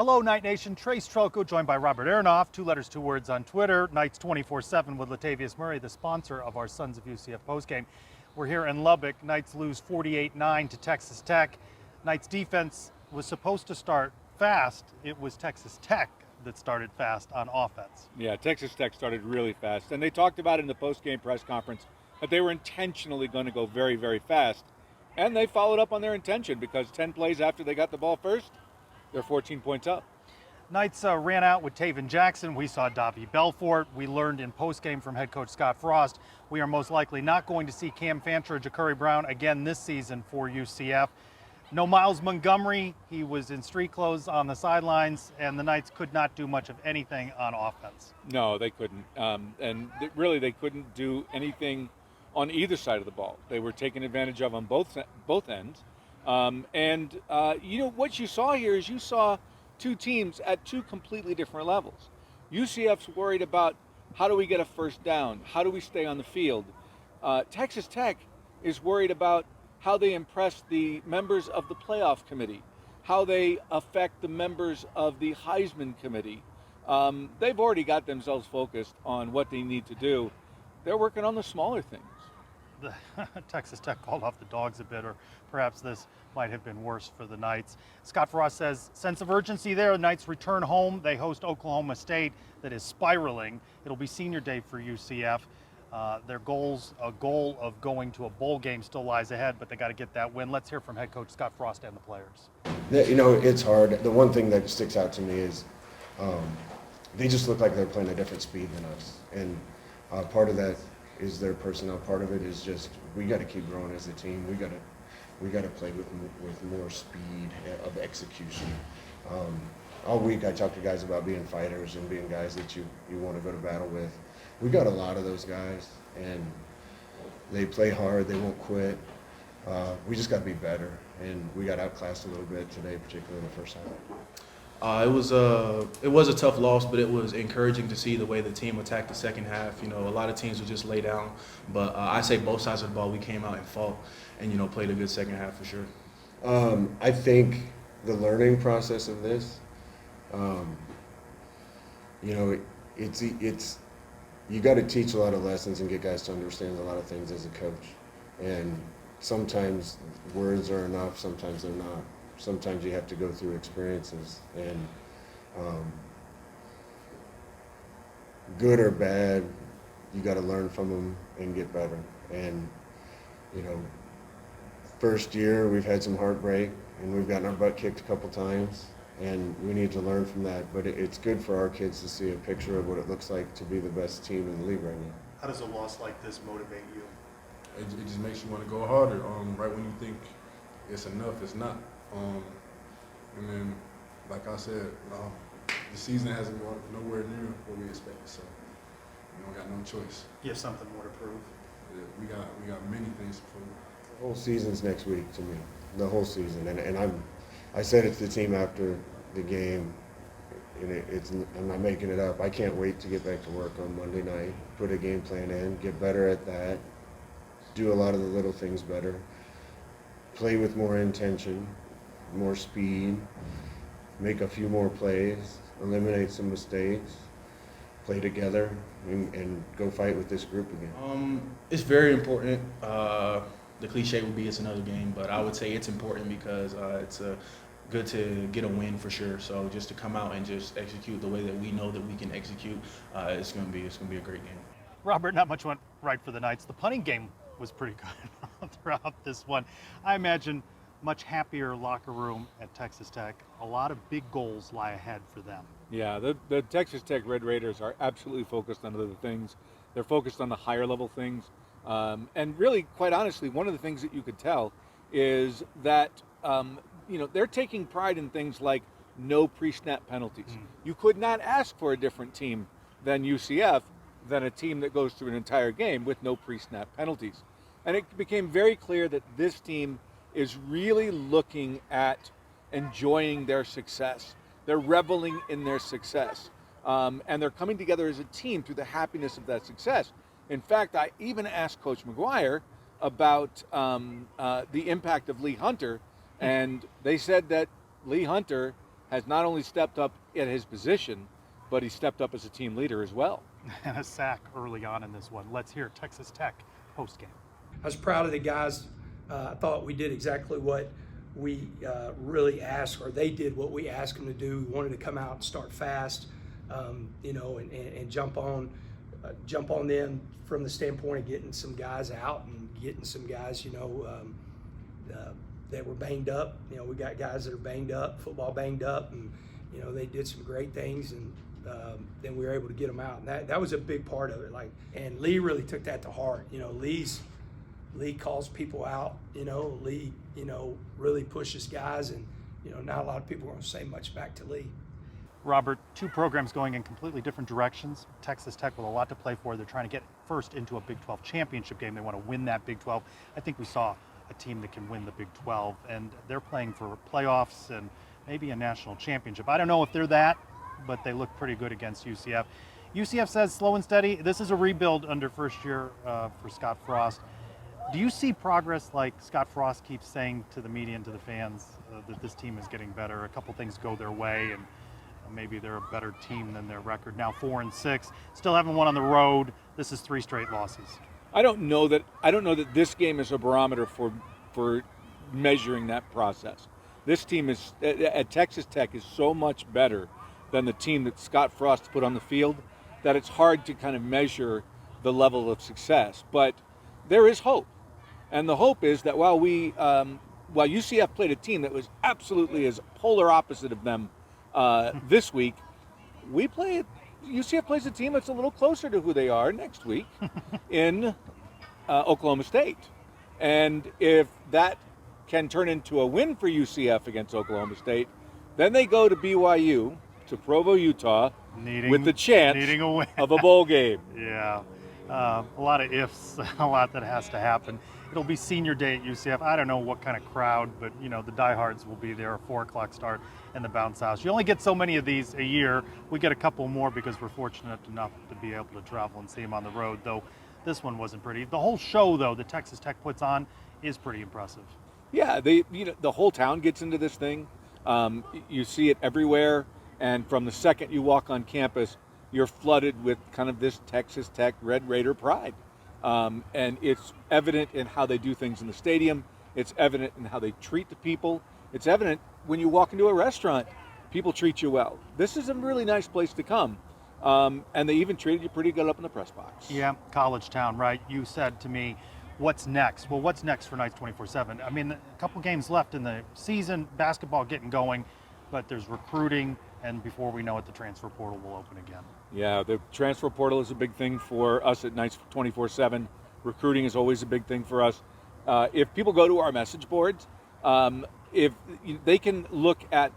Hello, Knight Nation. Trace Trylko, joined by Robert Aronoff. 2 letters, 2 words on Twitter. Knights 24/7 with Latavius Murray, the sponsor of our Sons of UCF Postgame. We're here in Lubbock. Knights lose 48-9 to Texas Tech. Knights defense was supposed to start fast. It was Texas Tech that started fast on offense. Yeah, Texas Tech started really fast. And they talked about it in the postgame press conference that they were intentionally going to go very, very fast. And they followed up on their intention because 10 plays after they got the ball first, they're 14 points up. Knights ran out with Taven Jackson. We saw Davie Belfort. We learned in postgame from head coach Scott Frost we are most likely not going to see Cam Fancher or Ja'Curry Brown again this season for UCF. No Miles Montgomery. He was in street clothes on the sidelines, and the Knights could not do much of anything on offense. No, they couldn't. Really, they couldn't do anything on either side of the ball. They were taken advantage of on both ends. What you saw here is you saw two teams at two completely different levels. UCF's worried about how do we get a first down? How do we stay on the field? Texas Tech is worried about how they impress the members of the playoff committee, how they affect the members of the Heisman committee. They've already got themselves focused on what they need to do. They're working on the smaller things. Texas Tech called off the dogs a bit, or perhaps this might have been worse for the Knights. Scott Frost says, sense of urgency there. The Knights return home. They host Oklahoma State, that is spiraling. It'll be senior day for UCF. A goal of going to a bowl game still lies ahead, but they got to get that win. Let's hear from head coach Scott Frost and the players. It's hard. The one thing that sticks out to me is they just look like they're playing a different speed than us. And part of that is their personnel. Part of it is just we got to keep growing as a team. We got to play with more speed of execution. All week I talked to guys about being fighters and being guys that you want to go to battle with. We got a lot of those guys, and they play hard. They won't quit. We just got to be better, and we got outclassed a little bit today, particularly in the first half. It was a tough loss, but it was encouraging to see the way the team attacked the second half. A lot of teams would just lay down, but I say both sides of the ball we came out and fought, and played a good second half for sure. I think the learning process of this, it's you got to teach a lot of lessons and get guys to understand a lot of things as a coach, and sometimes words are enough, sometimes they're not. Sometimes you have to go through experiences, and good or bad, you got to learn from them and get better. And first year we've had some heartbreak, and we've gotten our butt kicked a couple times, and we need to learn from that. But it's good for our kids to see a picture of what it looks like to be the best team in the league right now. How does a loss like this motivate you? It just makes you want to go harder. Right when you think it's enough, it's not. And then, like I said, the season hasn't gone nowhere near what we expected, so we don't got no choice. You have something more to prove. Yeah, we got many things to prove. The whole season's next week to me. The whole season, and I said it to the team after the game, and I'm not making it up. I can't wait to get back to work on Monday night, put a game plan in, get better at that, do a lot of the little things better, play with more intention, more speed, make a few more plays, eliminate some mistakes, play together, and go fight with this group again. It's very important. The cliche would be it's another game, but I would say it's important because it's good to get a win for sure. So just to come out and just execute the way that we know that we can execute, it's gonna be a great game. Robert, not much went right for the Knights. The punting game was pretty good throughout this one. I imagine much happier locker room at Texas Tech. A lot of big goals lie ahead for them. Yeah, the Texas Tech Red Raiders are absolutely focused on other things. They're focused on the higher level things. And really, quite honestly, one of the things that you could tell is that, they're taking pride in things like no pre-snap penalties. You could not ask for a different team than UCF than a team that goes through an entire game with no pre-snap penalties. And it became very clear that this team is really looking at enjoying their success. They're reveling in their success. And they're coming together as a team through the happiness of that success. In fact, I even asked Coach McGuire about the impact of Lee Hunter, and they said that Lee Hunter has not only stepped up at his position, but he stepped up as a team leader as well. And a sack early on in this one. Let's hear Texas Tech postgame. I was proud of the guys. I thought we did exactly what we really asked, or they did what we asked them to do. We wanted to come out and start fast, and jump on them from the standpoint of getting some guys out and getting some guys, that were banged up. We got guys that are banged up, football banged up, and they did some great things, and then we were able to get them out. And that was a big part of it. And Lee really took that to heart. Lee calls people out. Lee really pushes guys, and not a lot of people are going to say much back to Lee. Robert, two programs going in completely different directions. Texas Tech with a lot to play for. They're trying to get first into a Big 12 championship game. They want to win that Big 12. I think we saw a team that can win the Big 12, and they're playing for playoffs and maybe a national championship. I don't know if they're that, but they look pretty good against UCF. UCF says slow and steady. This is a rebuild under first year for Scott Frost. Do you see progress like Scott Frost keeps saying to the media and to the fans that this team is getting better? A couple things go their way, and maybe they're a better team than their record now, 4-6. Still haven't won on the road. This is 3 straight losses. I don't know that this game is a barometer for measuring that process. This team is at Texas Tech is so much better than the team that Scott Frost put on the field that it's hard to kind of measure the level of success. But there is hope, and the hope is that while UCF played a team that was absolutely as polar opposite of them this week, UCF plays a team that's a little closer to who they are next week in Oklahoma State. And if that can turn into a win for UCF against Oklahoma State, then they go to BYU, to Provo, Utah, with the chance needing a win. of a bowl game. Yeah, a lot of ifs, a lot that has to happen. It'll be senior day at UCF. I don't know what kind of crowd, but the diehards will be there. A 4:00 start in the bounce house. You only get so many of these a year. We get a couple more because we're fortunate enough to be able to travel and see them on the road. Though this one wasn't pretty. The whole show, though, that Texas Tech puts on is pretty impressive. Yeah, the whole town gets into this thing. You see it everywhere, and from the second you walk on campus, you're flooded with kind of this Texas Tech Red Raider pride. And it's evident in how they do things in the stadium. It's evident in how they treat the people. It's evident when you walk into a restaurant, people treat you well. This is a really nice place to come. And they even treated you pretty good up in the press box. Yeah, college town, right? You said to me, what's next? Well, what's next for Knights 24/7? I mean, a couple games left in the season, basketball getting going, but there's recruiting, and before we know it, the transfer portal will open again. Yeah, the transfer portal is a big thing for us at Knights 24/7. Recruiting is always a big thing for us. If people go to our message boards, if they can look at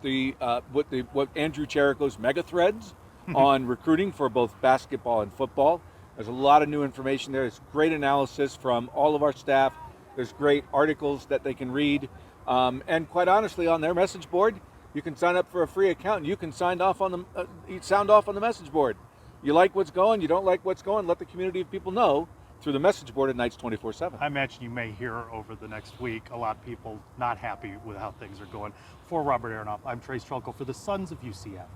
what Andrew Cherico's mega threads on recruiting for both basketball and football. There's a lot of new information there. There's great analysis from all of our staff. There's great articles that they can read. And quite honestly, on their message board, you can sign up for a free account and you can sound off on the message board. You like what's going, you don't like what's going, let the community of people know through the message board at Knights 24/7. I imagine you may hear over the next week a lot of people not happy with how things are going. For Robert Aronoff, I'm Trylko for the Sons of UCF.